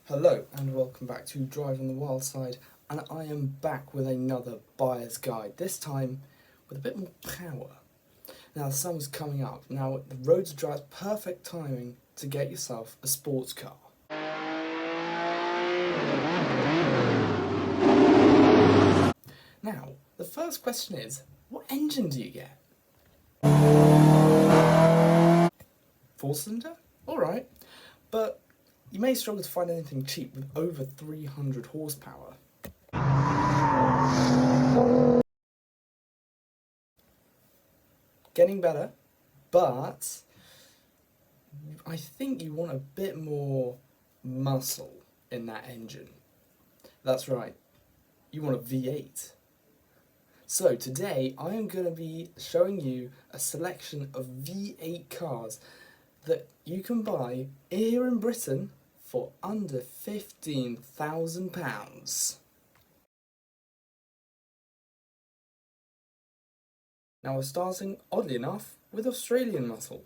Hello and welcome back to Drive on the Wild Side, and I am back with another buyer's guide, this time with a bit more power. Now the sun's coming up, now the roads are dry, it's perfect timing to get yourself a sports car. Now, the first question is, what engine do you get? 4-cylinder? Alright, but you may struggle to find anything cheap with over 300 horsepower. Getting better, but I think you want a bit more muscle in that engine. That's right, you want a V8. So today I am going to be showing you a selection of V8 cars that you can buy here in Britain for under £15,000. Now we're starting, oddly enough, with Australian muscle.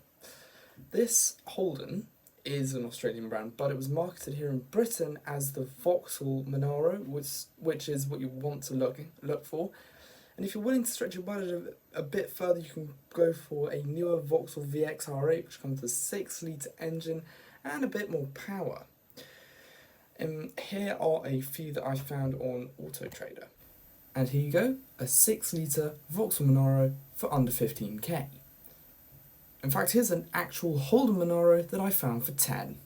This Holden is an Australian brand, but it was marketed here in Britain as the Holden Monaro, which is what you want to look for. And if you're willing to stretch your budget a bit further, you can go for a newer Volvo VA R8, which comes with a 6-litre engine and a bit more power. Here are a few that I found on Auto Trader. And here you go, a 6-litre Volvo Monaro for under 15k. In fact, here's an actual Holden Monaro that I found for 10.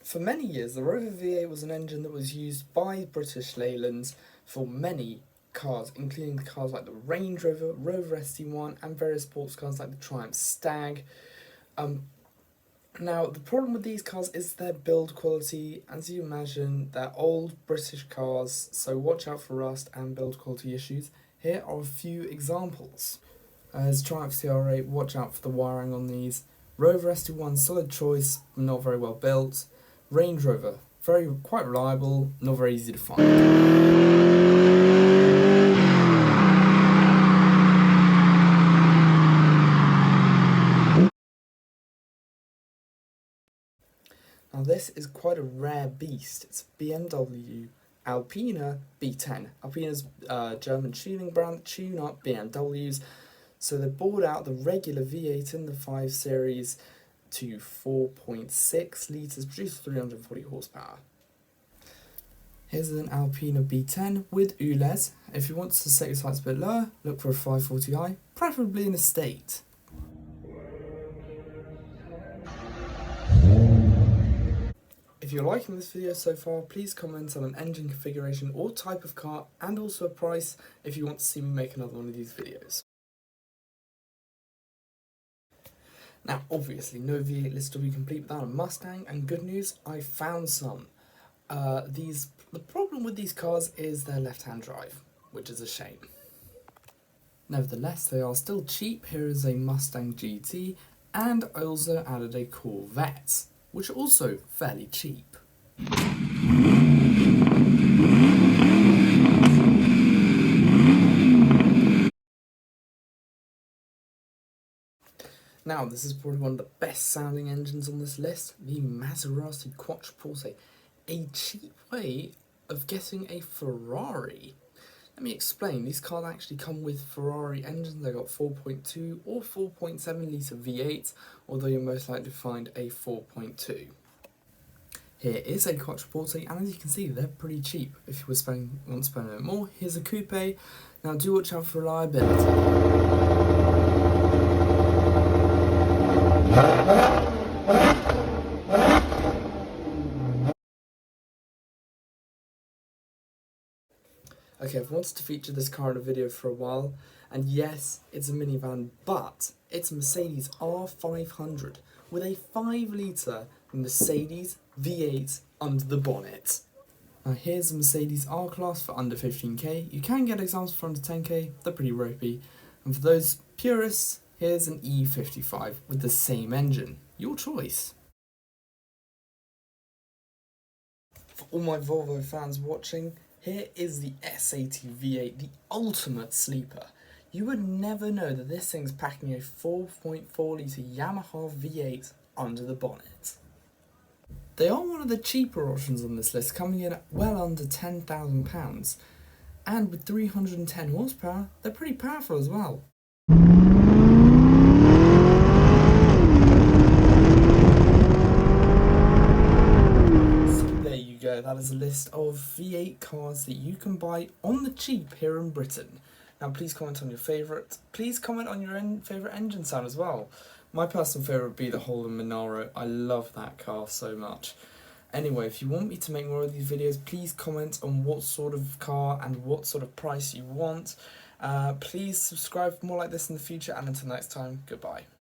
For many years, the Rover VA was an engine that was used by British Leylands for many cars, including the cars like the Range Rover, Rover S80, and various sports cars like the Triumph Stag. Now, the problem with these cars is their build quality. As you imagine, they're old British cars, so watch out for rust and build quality issues. Here are a few examples. As Triumph CR8, watch out for the wiring on these. Rover S80, solid choice, not very well built. Range Rover, quite reliable, not very easy to find. Now this is quite a rare beast. It's BMW Alpena B10. Alpena's a German tuning brand that tune up BMWs. So they bought out the regular V8 in the 5 Series to 4.6 litres, produces 340 horsepower. Here's an Alpena B10 with ULEZ. If you want to set your sights a bit lower, look for a 540i, preferably in a state. If you're liking this video so far, please comment on an engine configuration or type of car, and also a price if you want to see me make another one of these videos. Now, obviously, no V8 list will be complete without a Mustang, and good news, I found some. The problem with these cars is their left-hand drive, which is a shame. Nevertheless, they are still cheap. Here is a Mustang GT, and I also added a Corvette, which are also fairly cheap. Now, this is probably one of the best sounding engines on this list, the Maserati Quattro, a cheap way of getting a Ferrari. Let me explain, these cars actually come with Ferrari engines. They got 4.2 or 4.7 litre V8, although you're most likely to find a 4.2. Here is a Quattro, and as you can see, they're pretty cheap if you want to spend a bit more. Here's a coupe. Now do watch out for reliability. Okay, I've wanted to feature this car in a video for a while, and yes, it's a minivan, but it's a Mercedes R500 with a 5-litre Mercedes V8 under the bonnet. Now here's a Mercedes R-Class for under 15k. You can get examples for under 10k, they're pretty ropey. And for those purists, here's an E55 with the same engine. Your choice. For all my Volvo fans watching, Here is the S80 V8, the ultimate sleeper. You would never know that this thing's packing a 4.4 litre Yamaha V8 under the bonnet. They are one of the cheaper options on this list, coming in at well under £10,000, and with 310 horsepower, they're pretty powerful as well. So there you go, that is a list of V8 cars that you can buy on the cheap here in Britain. Now please comment on your favourite. Please comment on your favourite engine sound as well. My personal favourite would be the Holden Monaro. I love that car so much. Anyway, if you want me to make more of these videos, please comment on what sort of car and what sort of price you want. Please subscribe for more like this in the future, and until next time, goodbye.